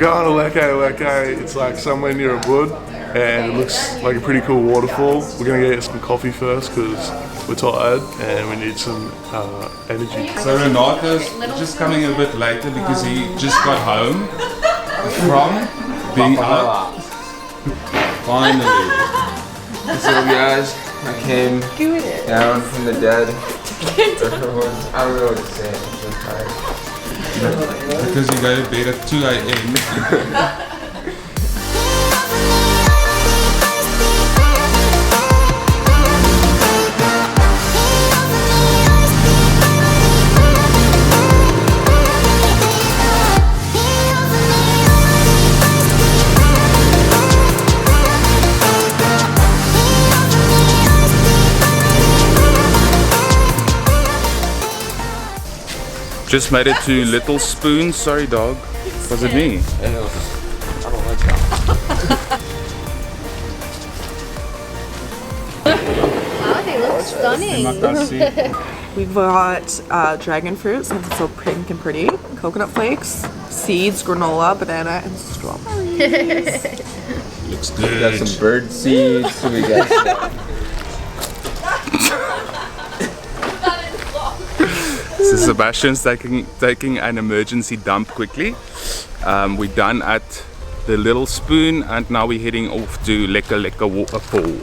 Going to Leke Leke, it's like somewhere near Ubud, and it looks like a pretty cool waterfall. We're gonna get some coffee first because we're tired and we need some energy. So Renato's just coming a bit later because he just got home from being out. Finally. So guys, I came down from the dead. I don't know what to say, I'm so tired. Because you go to bed at 2 a.m. Just made it to Little Spoon. Sorry, dog. Was it me? I don't like that. Wow, they look stunning. We've got dragon fruit, since it's so pink and pretty, coconut flakes, seeds, granola, banana, and strawberries. Looks We got good. some bird seeds, we got So Sebastian's taking an emergency dump quickly. We're done at the Little Spoon and now we're heading off to Leke Leke Waterfall.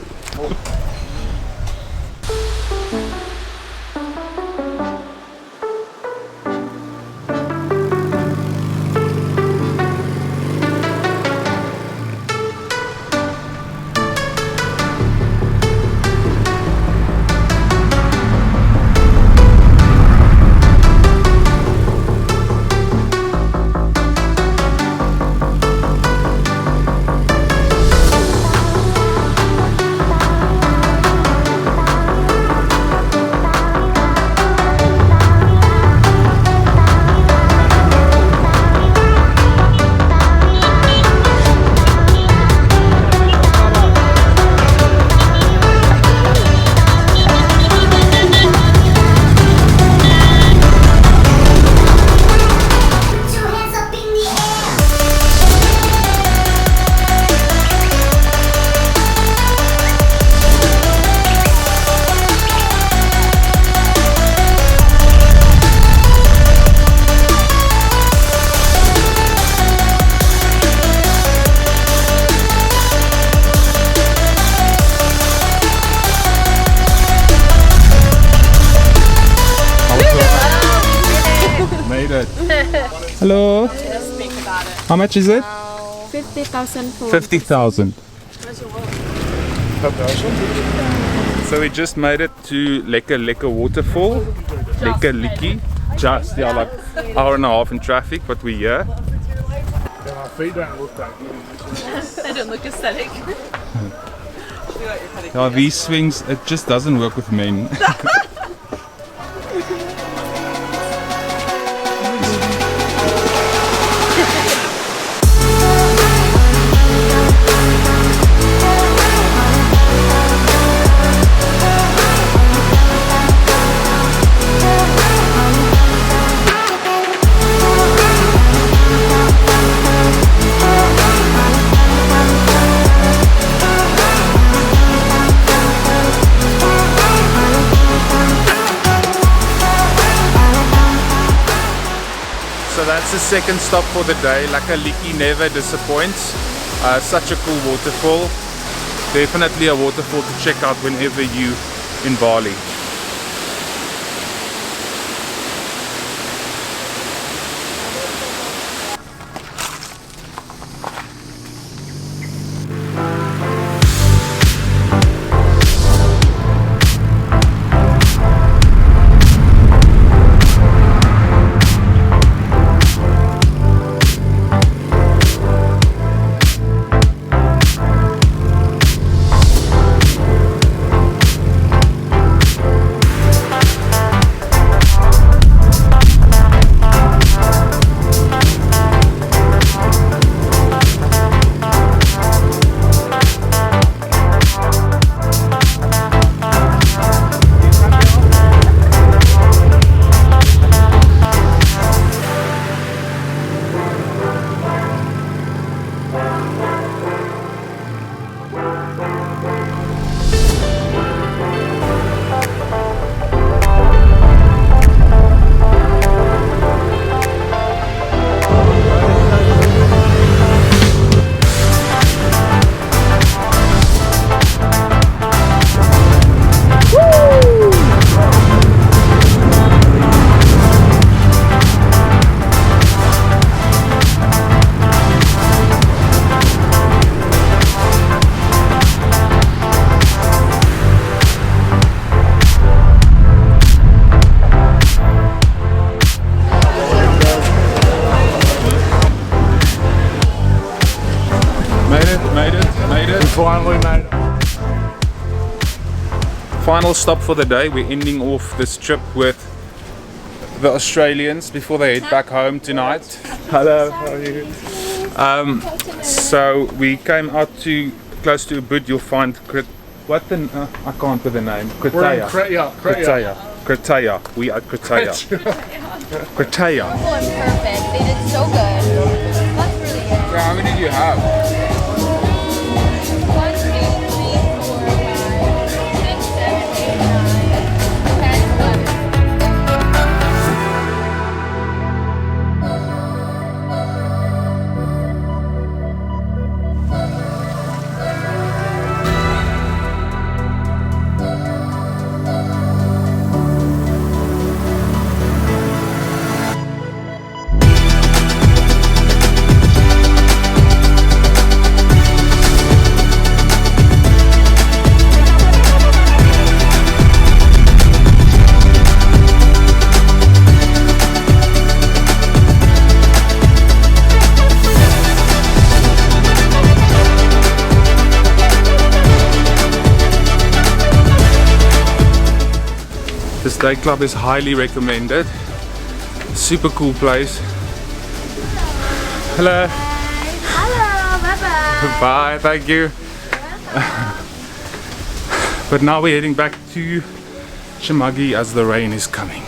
Hello. How much is it? 50,000 for 50,000. So we just made it to Leke Leke Waterfall. Leke Leke. Just, yeah, like hour and a half in traffic, but we're here. Yeah, my feet don't look that good. They don't look aesthetic. Yeah, these swings, it just doesn't work with men. So that's the second stop for the day. Leke Leke never disappoints. Such a cool waterfall. Definitely a waterfall to check out whenever you in Bali. finally made it. Final stop for the day. We're ending off this trip with the Australians before they head back home tonight. Hello, how are you? So we came out to close to Ubud. You'll find I can't put the name. We're in Cretya. Cretya. Cretya. We are Cretya. Cretya. Wonderful and perfect. They did so good. That's really good. Yeah, how many do you have? 1, 2, 3, 4, 5, 6, 7, 8, 9, 10, 11. This day club is highly recommended. Super cool place. Hello. Hello, bye-bye. Bye, thank you. But now we're heading back to Chimagi as the rain is coming.